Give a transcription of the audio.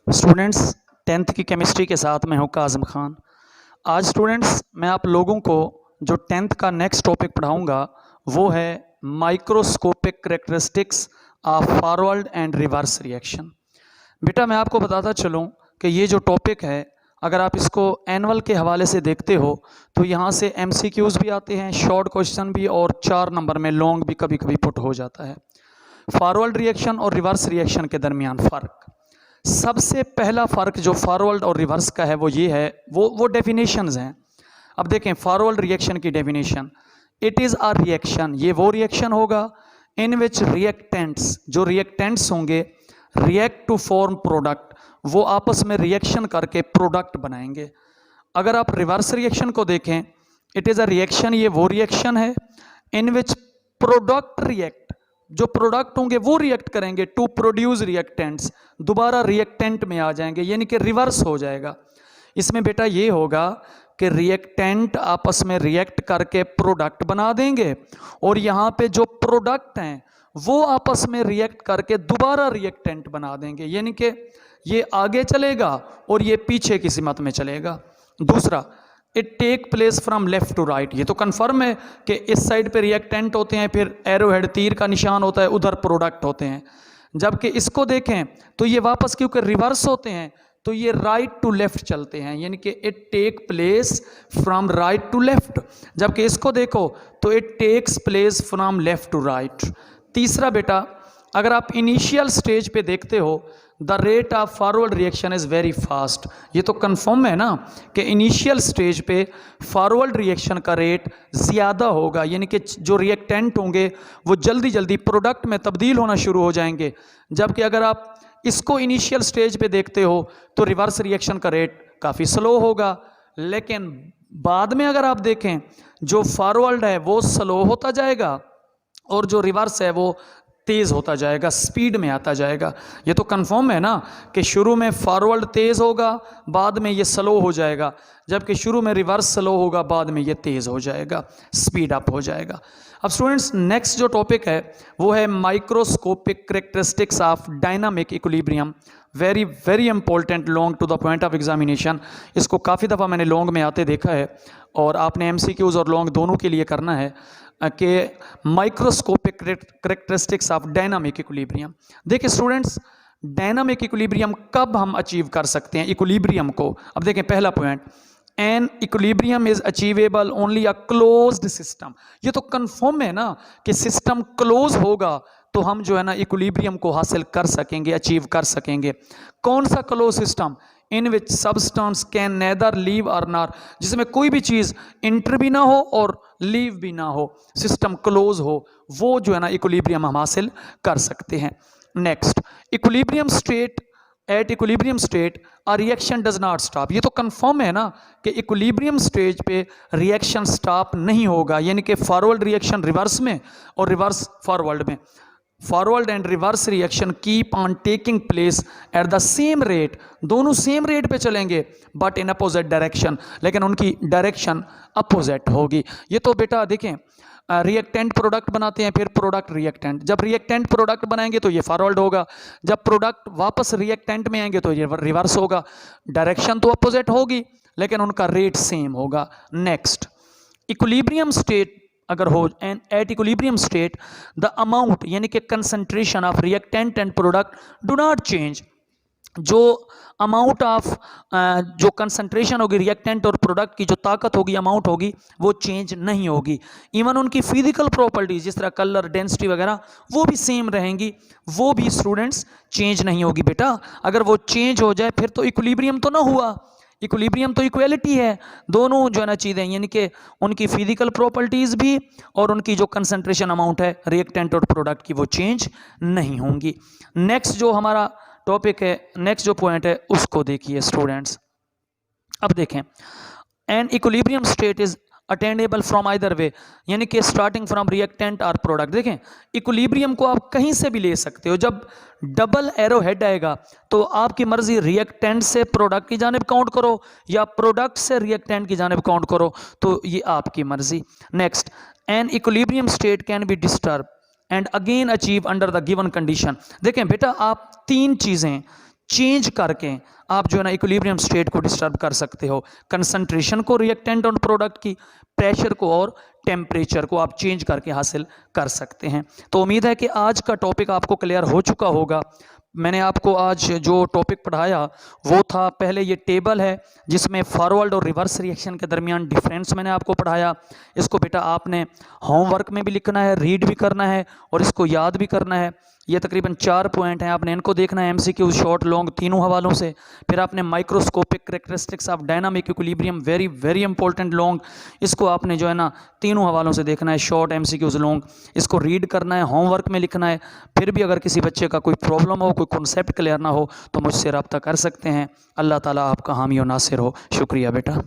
Students, tenth की chemistry के साथ मैं हूं काज़िम खान। आज स्टूडेंट्स मैं आप लोगों को जो टेंथ का नेक्स्ट टॉपिक पढ़ाऊंगा वो है microscopic characteristics of forward and reverse reaction. बेटा मैं आपको बताता चलूं कि ये जो टॉपिक है, अगर आप इसको एनुअल के हवाले से देखते हो तो यहाँ से MCQs भी आते हैं, शॉर्ट क्वेश्चन भी, और 4 नंबर में लॉन्ग भी कभी कभी पुट हो जाता है। फॉरवर्ड रिएक्शन और रिवर्स रिएक्शन के दरमियान फ़र्क, सबसे पहला फ़र्क जो फॉरवर्ड और रिवर्स का है वो ये है, वो डेफिनेशंस हैं। अब देखें फॉरवर्ड रिएक्शन की definition, it is a reaction, ये वो रिएक्शन होगा इन विच रिएक्टेंट्स, जो रिएक्टेंट्स होंगे, रिएक्ट टू फॉर्म प्रोडक्ट, वो आपस में रिएक्शन करके प्रोडक्ट बनाएंगे। अगर आप रिवर्स रिएक्शन को देखें, इट इज़ अ रिएक्शन, ये वो रिएक्शन है इन विच प्रोडक्ट रिएक्ट, जो प्रोडक्ट होंगे वो रिएक्ट करेंगे टू प्रोड्यूस रिएक्टेंट्स, दोबारा रिएक्टेंट में आ जाएंगे, यानी कि रिवर्स हो जाएगा। इसमें बेटा ये होगा कि रिएक्टेंट आपस में रिएक्ट करके प्रोडक्ट बना देंगे, और यहाँ पे जो प्रोडक्ट हैं वो आपस में रिएक्ट करके दोबारा रिएक्टेंट बना देंगे, यानी कि ये आगे चलेगा और ये पीछे की सिमत में चलेगा। दूसरा, it take place from left to right, ये तो कन्फर्म है कि इस साइड पे रिएक्टेंट होते हैं, फिर एरो हेड तीर का निशान होता है, उधर प्रोडक्ट होते हैं। जबकि इसको देखें तो ये वापस क्योंकि रिवर्स होते हैं तो ये राइट टू लेफ्ट चलते हैं, यानी कि it take place from right to left. जबकि इसको देखो तो it takes place from left to right. तीसरा बेटा, अगर आप इनिशियल स्टेज पे देखते हो, the rate of forward reaction is very fast, ये तो कन्फर्म है ना कि इनिशियल स्टेज पे फॉरवर्ड रिएक्शन का रेट ज़्यादा होगा, यानी कि जो रिएक्टेंट होंगे वो जल्दी जल्दी प्रोडक्ट में तब्दील होना शुरू हो जाएंगे। जबकि अगर आप इसको इनिशियल स्टेज पे देखते हो तो रिवर्स रिएक्शन का रेट काफ़ी स्लो होगा। लेकिन बाद में अगर आप देखें, जो फॉरवर्ड है वो स्लो होता जाएगा और जो रिवर्स है वो तेज़ होता जाएगा, स्पीड में आता जाएगा। ये तो कंफर्म है ना कि शुरू में फॉरवर्ड तेज़ होगा, बाद में ये स्लो हो जाएगा, जबकि शुरू में रिवर्स स्लो होगा, बाद में ये तेज़ हो जाएगा, स्पीड अप हो जाएगा। अब स्टूडेंट्स नेक्स्ट जो टॉपिक है वो है microscopic characteristics of dynamic equilibrium. Very very important, long to the point of examination. इसको काफ़ी दफ़ा मैंने लॉन्ग में आते देखा है और आपने MCQs और लॉन्ग दोनों के लिए करना है कि microscopic characteristics of dynamic equilibrium. देखिए स्टूडेंट्स, डायनामिक इक्विलिब्रियम कब हम अचीव कर सकते हैं इक्विलिब्रियम को? अब देखें पहला point, an equilibrium is achievable only a closed system. ये तो कंफर्म है ना कि सिस्टम क्लोज होगा तो हम जो है ना इक्विलिब्रियम को हासिल कर सकेंगे, अचीव कर सकेंगे। कौन सा close system? In which substance can nether leave और नॉर, जिसमें कोई भी चीज़ इंटर भी ना हो और लीव भी ना हो, सिस्टम क्लोज हो, वो जो है ना इक्विलिब्रियम हम हासिल कर सकते हैं। Next, equilibrium state, at equilibrium state a reaction does not stop. ये तो कंफर्म है ना कि इक्विलिब्रियम स्टेज पे रिएक्शन स्टॉप नहीं होगा, यानी कि फॉरवर्ड रिएक्शन रिवर्स में और रिवर्स फॉरवर्ड में, forward and reverse reaction keep on taking place at the same rate, दोनों सेम रेट पे चलेंगे बट इन अपोजिट डायरेक्शन, लेकिन उनकी डायरेक्शन अपोजिट होगी। ये तो बेटा देखें, रिएक्टेंट प्रोडक्ट बनाते हैं, फिर प्रोडक्ट रिएक्टेंट, जब रिएक्टेंट प्रोडक्ट बनाएंगे तो ये फॉरवर्ड होगा, जब प्रोडक्ट वापस रिएक्टेंट में आएंगे तो ये रिवर्स होगा। डायरेक्शन तो अपोजिट होगी लेकिन उनका रेट सेम होगा। नेक्स्ट, इक्विलिब्रियम स्टेट अगर हो, and at equilibrium state the amount यानी कि concentration of reactant and product do not change. जो अमाउंट ऑफ जो कंसंट्रेशन होगी रिएक्टेंट और प्रोडक्ट की, जो ताकत होगी, अमाउंट होगी, वो चेंज नहीं होगी। इवन उनकी फिजिकल प्रॉपर्टीज जिस तरह कलर, डेंसिटी वगैरह वो भी सेम रहेंगी, वो भी स्टूडेंट्स चेंज नहीं होगी। बेटा अगर वो चेंज हो जाए फिर तो इक्विलिब्रियम तो ना हुआ, इक्विलिब्रियम तो इक्वलिटी है, दोनों जो है ना चीज़ें, यानी कि उनकी फिजिकल प्रॉपर्टीज़ भी और उनकी जो कंसंट्रेशन अमाउंट है रिएक्टेंट और प्रोडक्ट की, वो चेंज नहीं होंगी। नेक्स्ट जो हमारा टॉपिक है, नेक्स्ट जो पॉइंट है उसको देखिए स्टूडेंट्स। अब देखें, an equilibrium state is attainable from either way, यानी कि स्टार्टिंग फ्रॉम रिएक्टेंट और प्रोडक्ट। देखें इक्विलिब्रियम को आप कहीं से भी ले सकते हो, जब डबल एरो हेड आएगा तो आपकी मर्जी रिएक्टेंट से प्रोडक्ट की जानिब काउंट करो या प्रोडक्ट से रिएक्टेंट की जानिब काउंट करो, तो ये आपकी मर्जी। Next, N equilibrium state can be disturb and again achieve under the given condition. देखें बेटा, आप तीन चीज़ें, चेंज करके आप जो है ना इक्विलिब्रियम स्टेट को डिस्टर्ब कर सकते हो। कंसंट्रेशन को, रिएक्टेंट और प्रोडक्ट की, प्रेशर को और टेम्परेचर को आप चेंज करके हासिल कर सकते हैं। तो उम्मीद है कि आज का टॉपिक आपको क्लियर हो चुका होगा। मैंने आपको आज जो टॉपिक पढ़ाया वो था, पहले ये टेबल है जिसमें फॉरवर्ड और रिवर्स रिएक्शन के दरमियान डिफरेंस मैंने आपको पढ़ाया। इसको बेटा आपने होमवर्क में भी लिखना है, रीड भी करना है और इसको याद भी करना है। ये तकरीबन 4 पॉइंट हैं, आपने इनको देखना है एमसीक्यू शॉर्ट लॉन्ग तीनों हवालों से। फिर आपने microscopic characteristics of dynamic equilibrium, very very important long, इसको आपने जो है ना तीनों हवालों से देखना है, शॉर्ट एमसीक्यूज लॉन्ग, इसको रीड करना है, होमवर्क में लिखना है। फिर भी अगर किसी बच्चे का कोई प्रॉब्लम हो, कोई कॉन्सेप्ट क्लियर ना हो तो मुझसे रब्ता कर सकते हैं। अल्लाह ताला आपका हामी और नासिर हो। शुक्रिया बेटा।